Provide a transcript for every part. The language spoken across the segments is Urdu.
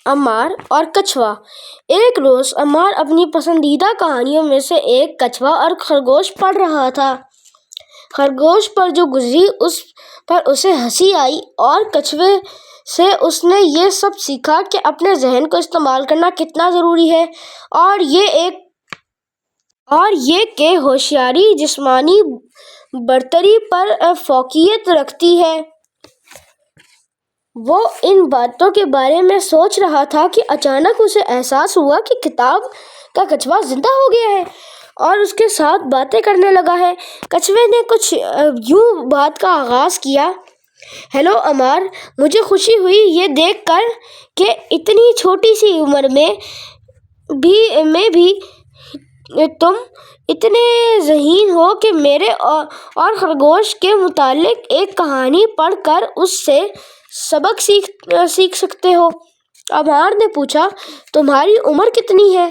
عمار اور کچھوا۔ ایک روز عمار اپنی پسندیدہ کہانیوں میں سے ایک کچھوا اور خرگوش پڑھ رہا تھا۔ خرگوش پر جو گزری اس پر اسے ہنسی آئی اور کچھوے سے اس نے یہ سب سیکھا کہ اپنے ذہن کو استعمال کرنا کتنا ضروری ہے اور یہ کہ ہوشیاری جسمانی برتری پر فوقیت رکھتی ہے۔ وہ ان باتوں کے بارے میں سوچ رہا تھا کہ اچانک اسے احساس ہوا کہ کتاب کا کچھوا زندہ ہو گیا ہے اور اس کے ساتھ باتیں کرنے لگا ہے۔ کچھوے نے کچھ یوں بات کا آغاز کیا: ہیلو عمار، مجھے خوشی ہوئی یہ دیکھ کر کہ اتنی چھوٹی سی عمر میں بھی تم اتنے ذہین ہو کہ میرے اور خرگوش کے متعلق ایک کہانی پڑھ کر اس سے سبق سیکھ سکتے ہو۔ عمار نے پوچھا، تمہاری عمر کتنی ہے؟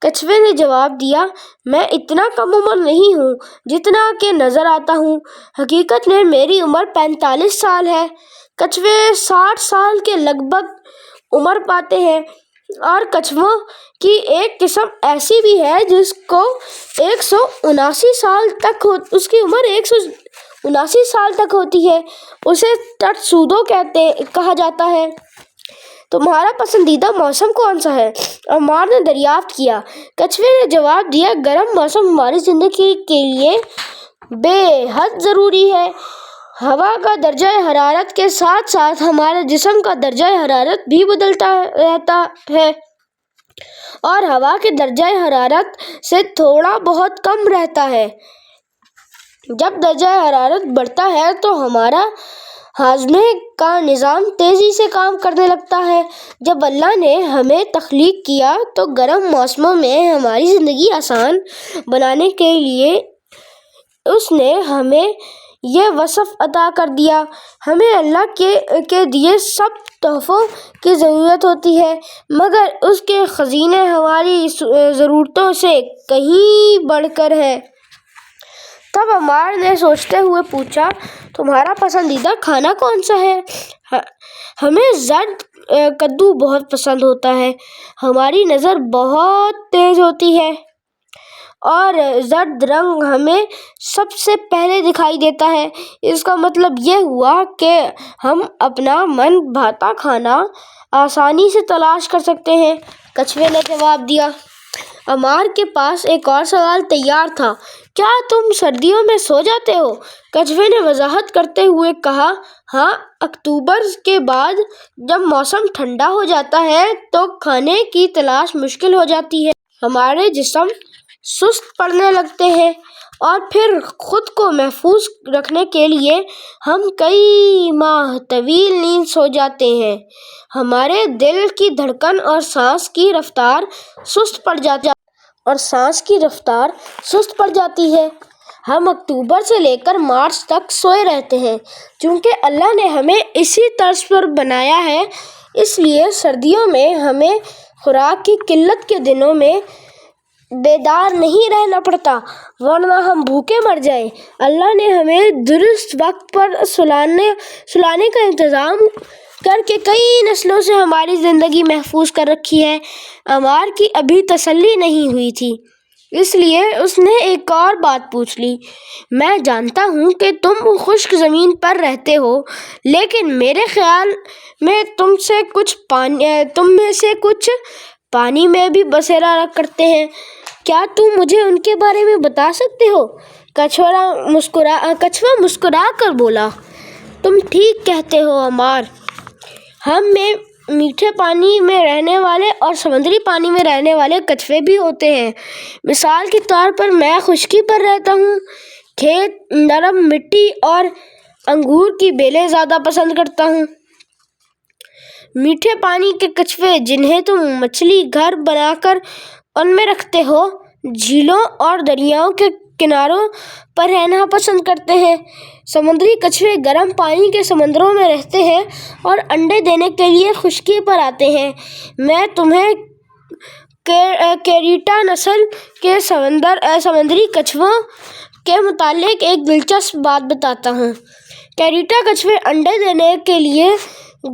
کچھوے نے جواب دیا، میں اتنا کم عمر نہیں ہوں جتنا کہ نظر آتا ہوں، حقیقت میں میری عمر 45 سال ہے۔ کچھوے 60 سال کے لگ بھگ عمر پاتے ہیں اور کچھووں کی ایک قسم ایسی بھی ہے جس کو 179 سال تک ہوتی ہے، اسے ٹٹسودو کہا جاتا ہے۔ تمہارا پسندیدہ موسم کون سا ہے؟ عمار نے دریافت کیا۔ کچھوے نے جواب دیا، گرم موسم ہماری زندگی کے لیے بے حد ضروری ہے۔ ہوا کا درجہ حرارت کے ساتھ ساتھ ہمارے جسم کا درجہ حرارت بھی بدلتا رہتا ہے اور ہوا کے درجہ حرارت سے تھوڑا بہت کم رہتا ہے۔ جب درجہ حرارت بڑھتا ہے تو ہمارا ہاضمے کا نظام تیزی سے کام کرنے لگتا ہے۔ جب اللہ نے ہمیں تخلیق کیا تو گرم موسموں میں ہماری زندگی آسان بنانے کے لیے اس نے ہمیں یہ وصف عطا کر دیا۔ ہمیں اللہ کے دیے سب تحفوں کی ضرورت ہوتی ہے مگر اس کے خزانے ہماری ضرورتوں سے کہیں بڑھ کر ہیں۔ تب عمار نے سوچتے ہوئے پوچھا، تمہارا پسندیدہ کھانا کون سا ہے؟ ہمیں زرد کدو بہت پسند ہوتا ہے۔ ہماری نظر بہت تیز ہوتی ہے اور زرد رنگ ہمیں سب سے پہلے دکھائی دیتا ہے۔ اس کا مطلب یہ ہوا کہ ہم اپنا من بھاتا کھانا آسانی سے تلاش کر سکتے ہیں، کچھوے نے جواب دیا۔ عمار کے پاس ایک اور سوال تیار تھا، کیا تم سردیوں میں سو جاتے ہو؟ کچھوے نے وضاحت کرتے ہوئے کہا، ہاں، اکتوبر کے بعد جب موسم ٹھنڈا ہو جاتا ہے تو کھانے کی تلاش مشکل ہو جاتی ہے۔ ہمارے جسم سست پڑنے لگتے ہیں اور پھر خود کو محفوظ رکھنے کے لیے ہم کئی ماہ طویل نیند سو جاتے ہیں۔ ہمارے دل کی دھڑکن اور سانس کی رفتار سست پڑ جاتی ہے۔ ہم اکتوبر سے لے کر مارچ تک سوئے رہتے ہیں۔ چونکہ اللہ نے ہمیں اسی طرز پر بنایا ہے اس لیے سردیوں میں ہمیں خوراک کی قلت کے دنوں میں بیدار نہیں رہنا پڑتا ورنہ ہم بھوکے مر جائیں۔ اللہ نے ہمیں درست وقت پر سلانے کا انتظام کر کے کئی نسلوں سے ہماری زندگی محفوظ کر رکھی ہے۔ عمار کی ابھی تسلی نہیں ہوئی تھی اس لیے اس نے ایک اور بات پوچھ لی، میں جانتا ہوں کہ تم خشک زمین پر رہتے ہو لیکن میرے خیال میں تم میں سے کچھ پانی میں بھی بسیرا کرتے ہیں، کیا تم مجھے ان کے بارے میں بتا سکتے ہو؟ کچھوا مسکرا کر بولا، تم ٹھیک کہتے ہو عمار، ہم میں میٹھے پانی میں رہنے والے اور سمندری پانی میں رہنے والے کچھوے بھی ہوتے ہیں۔ مثال کے طور پر میں خشکی پر رہتا ہوں، کھیت، نرم مٹی اور انگور کی بیلیں زیادہ پسند کرتا ہوں۔ میٹھے پانی کے کچھوے جنہیں تم مچھلی گھر بنا کر ان میں رکھتے ہو، جھیلوں اور دریاؤں کے کناروں پر رہنا پسند کرتے ہیں۔ سمندری کچھوے گرم پانی کے سمندروں میں رہتے ہیں اور انڈے دینے کے لیے خشکی پر آتے ہیں۔ میں تمہیں کیریٹا نسل کے سمندری کچھووں کے متعلق ایک دلچسپ بات بتاتا ہوں۔ کیریٹا کچھوے انڈے دینے کے لیے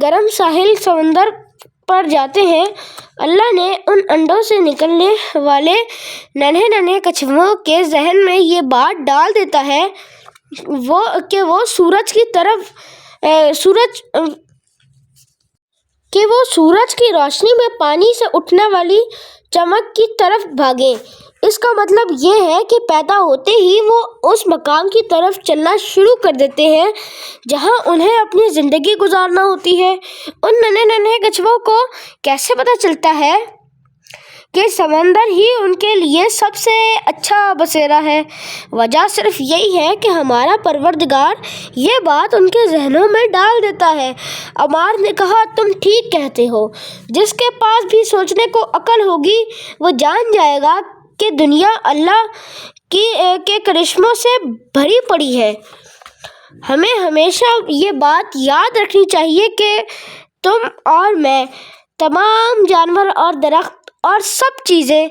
گرم ساحلی سمندر پڑ جاتے ہیں، اللہ نے ان انڈوں سے نکلنے والے ننھے ننھے کچھووں کے ذہن میں یہ بات ڈال دیتا ہے کہ وہ سورج کی روشنی میں پانی سے اٹھنے والی چمک کی طرف بھاگیں۔ اس کا مطلب یہ ہے کہ پیدا ہوتے ہی وہ اس مقام کی طرف چلنا شروع کر دیتے ہیں جہاں انہیں اپنی زندگی گزارنا ہوتی ہے۔ ان ننھے ننھے کچھووں کو کیسے پتہ چلتا ہے کہ سمندر ہی ان کے لیے سب سے اچھا بسیرا ہے؟ وجہ صرف یہی ہے کہ ہمارا پروردگار یہ بات ان کے ذہنوں میں ڈال دیتا ہے۔ عمار نے کہا، تم ٹھیک کہتے ہو۔ جس کے پاس بھی سوچنے کو عقل ہوگی وہ جان جائے گا کہ دنیا اللہ کے کرشموں سے بھری پڑی ہے۔ ہمیں ہمیشہ یہ بات یاد رکھنی چاہیے کہ تم اور میں، تمام جانور اور درخت اور سب چیزیں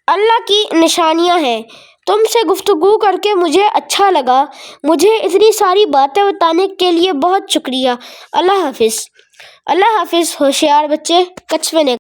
اللہ کی نشانیاں ہیں۔ تم سے گفتگو کر کے مجھے اچھا لگا۔ مجھے اتنی ساری باتیں بتانے کے لیے بہت شکریہ۔ اللہ حافظ۔ اللہ حافظ ہوشیار بچے، کچھوے نے